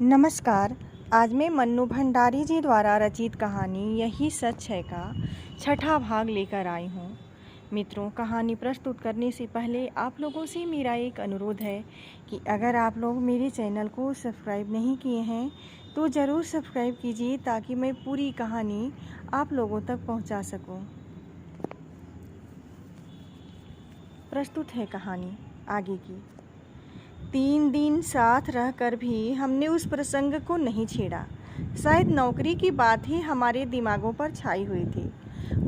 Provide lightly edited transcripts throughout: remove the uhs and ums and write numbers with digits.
नमस्कार। आज मैं मन्नू भंडारी जी द्वारा रचित कहानी यही सच है का छठा भाग लेकर आई हूँ। मित्रों, कहानी प्रस्तुत करने से पहले आप लोगों से मेरा एक अनुरोध है कि अगर आप लोग मेरे चैनल को सब्सक्राइब नहीं किए हैं तो ज़रूर सब्सक्राइब कीजिए ताकि मैं पूरी कहानी आप लोगों तक पहुँचा सकूँ। प्रस्तुत है कहानी आगे की। 3 दिन साथ रहकर भी हमने उस प्रसंग को नहीं छेड़ा। शायद नौकरी की बात ही हमारे दिमागों पर छाई हुई थी,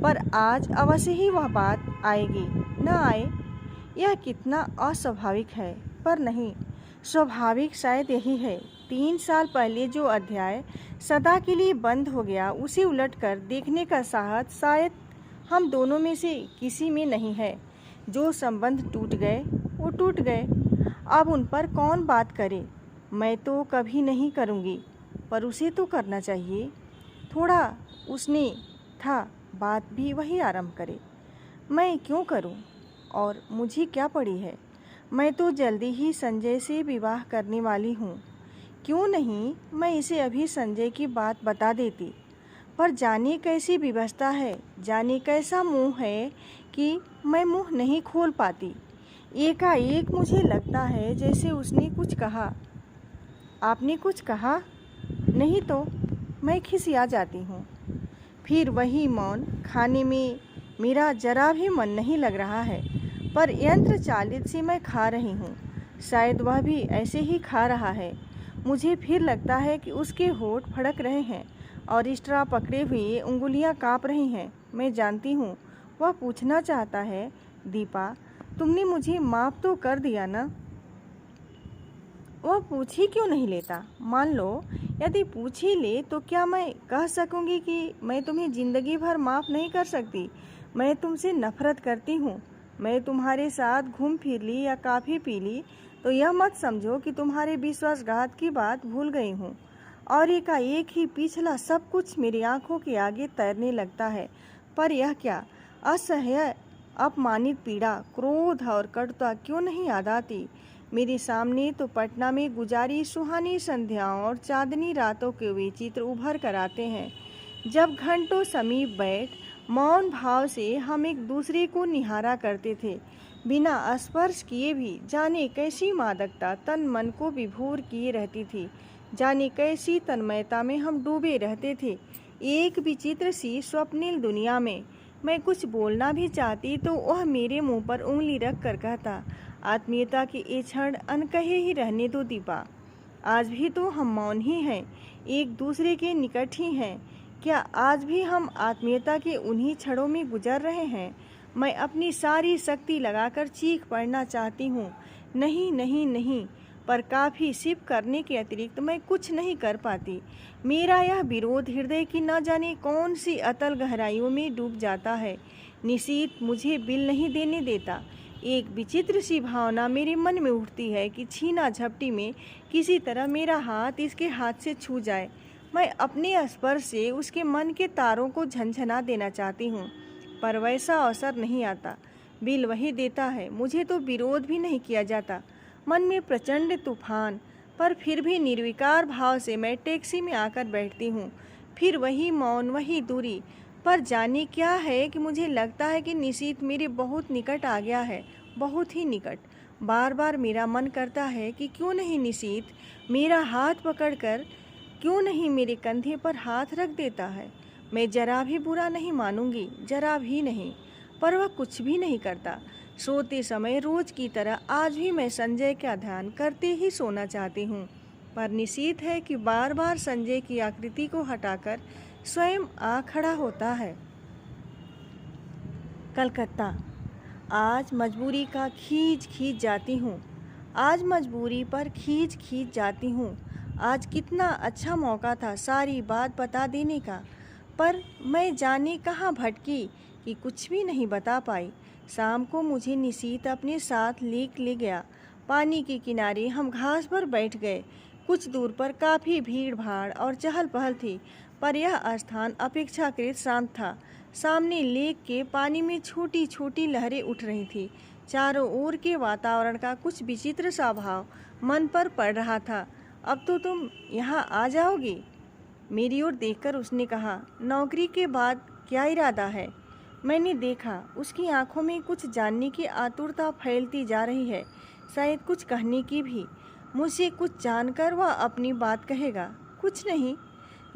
पर आज अवश्य ही वह बात आएगी। न आए, यह कितना अस्वाभाविक है, पर नहीं, स्वाभाविक शायद यही है। 3 साल पहले जो अध्याय सदा के लिए बंद हो गया, उसे उलटकर देखने का साहस शायद हम दोनों में से किसी में नहीं है। जो संबंध टूट गए वो टूट गए, अब उन पर कौन बात करे। मैं तो कभी नहीं करूँगी, पर उसे तो करना चाहिए। थोड़ा उसने था, बात भी वही आरंभ करे। मैं क्यों करूं? और मुझे क्या पड़ी है? मैं तो जल्दी ही संजय से विवाह करने वाली हूँ। क्यों नहीं मैं इसे अभी संजय की बात बता देती। पर जाने कैसी विवशता है, जाने कैसा मुँह है कि मैं मुँह नहीं खोल पाती। एकाएक मुझे लगता है जैसे उसने कुछ कहा। आपने कुछ कहा? नहीं तो मैं खिसिया जाती हूँ। फिर वही मौन। खाने में मेरा जरा भी मन नहीं लग रहा है, पर यंत्र चालित से मैं खा रही हूँ। शायद वह भी ऐसे ही खा रहा है। मुझे फिर लगता है कि उसके होंठ फड़क रहे हैं और स्ट्रा पकड़े हुए उंगलियाँ काँप रही हैं। मैं जानती हूँ वह पूछना चाहता है, दीपा, तुमने मुझे माफ़ तो कर दिया ना? वह पूछ ही क्यों नहीं लेता? मान लो यदि पूछ ही ले तो क्या मैं कह सकूंगी कि मैं तुम्हें ज़िंदगी भर माफ़ नहीं कर सकती? मैं तुमसे नफरत करती हूँ। मैं तुम्हारे साथ घूम फिर ली या काफ़ी पी ली तो यह मत समझो कि तुम्हारे विश्वासघात की बात भूल गई हूँ। और एकाएक ही पिछला सब कुछ मेरी आंखों के आगे तैरने लगता है। पर यह क्या असह्य अपमानित पीड़ा, क्रोध और कटुता क्यों नहीं याद आती? मेरे सामने तो पटना में गुजारी सुहानी संध्याओं और चांदनी रातों के वे चित्र उभर कर आते हैं, जब घंटों समीप बैठ मौन भाव से हम एक दूसरे को निहारा करते थे, बिना स्पर्श किए भी। जाने कैसी मादकता तन मन को विभोर किए रहती थी, जाने कैसी तन्मयता में हम डूबे रहते थे, एक विचित्र सी स्वप्निल दुनिया में। मैं कुछ बोलना भी चाहती तो वह मेरे मुंह पर उंगली रख कर कहता, आत्मीयता के ये क्षण अनकहे ही रहने दो दीपा। आज भी तो हम मौन ही हैं, एक दूसरे के निकट ही हैं। क्या आज भी हम आत्मीयता के उन्हीं क्षणों में गुजर रहे हैं? मैं अपनी सारी शक्ति लगाकर चीख पड़ना चाहती हूँ, नहीं नहीं नहीं, पर काफ़ी सिप करने के अतिरिक्त मैं कुछ नहीं कर पाती। मेरा यह विरोध हृदय की न जाने कौन सी अतल गहराइयों में डूब जाता है। निशीथ मुझे बिल नहीं देने देता। एक विचित्र सी भावना मेरे मन में उठती है कि छीना झपटी में किसी तरह मेरा हाथ इसके हाथ से छू जाए। मैं अपने स्पर्श से उसके मन के तारों को झंझना देना चाहती हूँ, पर वैसा अवसर नहीं आता। बिल वही देता है, मुझे तो विरोध भी नहीं किया जाता। मन में प्रचंड तूफान, पर फिर भी निर्विकार भाव से मैं टैक्सी में आकर बैठती हूँ। फिर वही मौन, वही दूरी। पर जाने क्या है कि मुझे लगता है कि निशीथ मेरे बहुत निकट आ गया है, बहुत ही निकट। बार बार मेरा मन करता है कि क्यों नहीं निशीथ मेरा हाथ पकड़कर, क्यों नहीं मेरे कंधे पर हाथ रख देता है। मैं जरा भी बुरा नहीं मानूंगी, जरा भी नहीं। पर वह कुछ भी नहीं करता। सोते समय रोज की तरह आज भी मैं संजय का ध्यान करते ही सोना चाहती हूँ, पर निश्चित है कि बार बार संजय की आकृति को हटाकर स्वयं आ खड़ा होता है। कलकत्ता। आज मजबूरी का खींच खींच जाती हूँ, आज मजबूरी पर खींच खींच जाती हूँ। आज कितना अच्छा मौका था सारी बात बता देने का, पर मैं जाने कहाँ भटकी कि कुछ भी नहीं बता पाई। शाम को मुझे निशीथ अपने साथ ले गया। पानी के किनारे हम घास पर बैठ गए। कुछ दूर पर काफ़ी भीड़ भाड़ और चहल पहल थी, पर यह स्थान अपेक्षाकृत शांत था। सामने लेक के पानी में छोटी छोटी लहरें उठ रही थी। चारों ओर के वातावरण का कुछ विचित्र सा भाव मन पर पड़ रहा था। अब तो तुम यहाँ आ जाओगी? मेरी ओर देखकर उसने कहा, नौकरी के बाद क्या इरादा है? मैंने देखा उसकी आंखों में कुछ जानने की आतुरता फैलती जा रही है, शायद कुछ कहने की भी। मुझसे कुछ जानकर वह अपनी बात कहेगा। कुछ नहीं,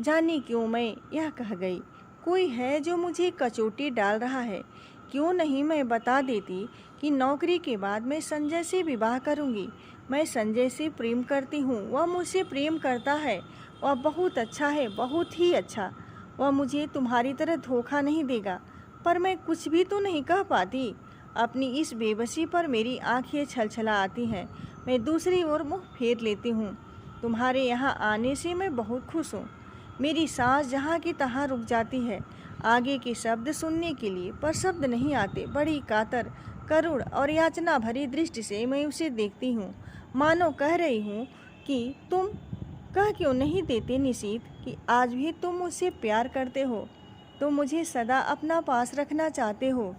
जाने क्यों मैं यह कह गई। कोई है जो मुझे कचोटी डाल रहा है। क्यों नहीं मैं बता देती कि नौकरी के बाद मैं संजय से विवाह करूंगी। मैं संजय से प्रेम करती हूँ, वह मुझसे प्रेम करता है। वह बहुत अच्छा है, बहुत ही अच्छा। वह मुझे तुम्हारी तरह धोखा नहीं देगा। पर मैं कुछ भी तो नहीं कह पाती। अपनी इस बेबसी पर मेरी आंखें छलछला आती हैं। मैं दूसरी ओर मुँह फेर लेती हूँ। तुम्हारे यहाँ आने से मैं बहुत खुश हूँ। मेरी सांस जहाँ की तहाँ रुक जाती है आगे के शब्द सुनने के लिए, पर शब्द नहीं आते। बड़ी कातर, करुण और याचना भरी दृष्टि से मैं उसे देखती हूँ, मानो कह रही हूँ कि तुम कह क्यों नहीं देते निशीथ कि आज भी तुम मुझसे प्यार करते हो, तुम मुझे सदा अपना पास रखना चाहते हो।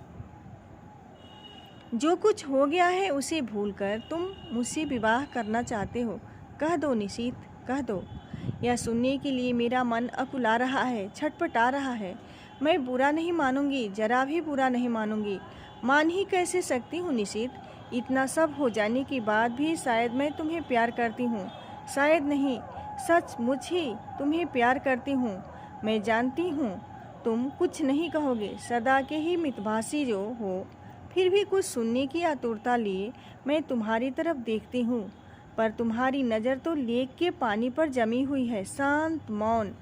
जो कुछ हो गया है उसे भूलकर तुम मुझसे विवाह करना चाहते हो। कह दो निशीथ, कह दो। यह सुनने के लिए मेरा मन अकुला रहा है, छटपटा रहा है। मैं बुरा नहीं मानूंगी, जरा भी बुरा नहीं मानूंगी। मान ही कैसे सकती हूँ निशीथ? इतना सब हो जाने के बाद भी शायद मैं तुम्हें प्यार करती हूँ। शायद नहीं, सचमुच ही तुम्हें प्यार करती हूँ। मैं जानती हूँ तुम कुछ नहीं कहोगे, सदा के ही मितभाषी जो हो। फिर भी कुछ सुनने की आतुरता लिए मैं तुम्हारी तरफ देखती हूँ, पर तुम्हारी नज़र तो लेक के पानी पर जमी हुई है, शांत, मौन।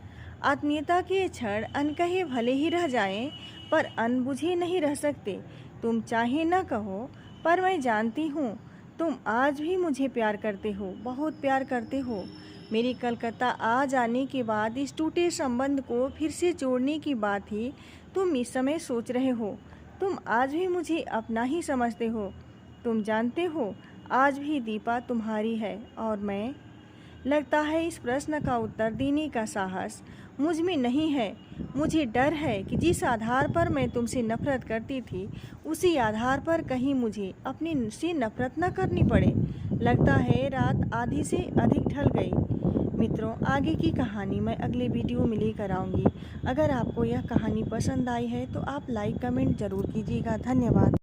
आत्मीयता के क्षण अनकहे भले ही रह जाएं, पर अनबुझे नहीं रह सकते। तुम चाहे न कहो, पर मैं जानती हूँ तुम आज भी मुझे प्यार करते हो, बहुत प्यार करते हो। मेरी कलकत्ता आ जाने के बाद इस टूटे संबंध को फिर से जोड़ने की बात ही तुम इस समय सोच रहे हो। तुम आज भी मुझे अपना ही समझते हो। तुम जानते हो आज भी दीपा तुम्हारी है और मैं। लगता है इस प्रश्न का उत्तर देने का साहस मुझ में नहीं है। मुझे डर है कि जिस आधार पर मैं तुमसे नफरत करती थी, उसी आधार पर कहीं मुझे अपने से नफरत न करनी पड़े। लगता है रात आधी से अधिक ढल गई। मित्रों, आगे की कहानी मैं अगले वीडियो में लेकर आऊँगी। अगर आपको यह कहानी पसंद आई है तो आप लाइक कमेंट ज़रूर कीजिएगा। धन्यवाद।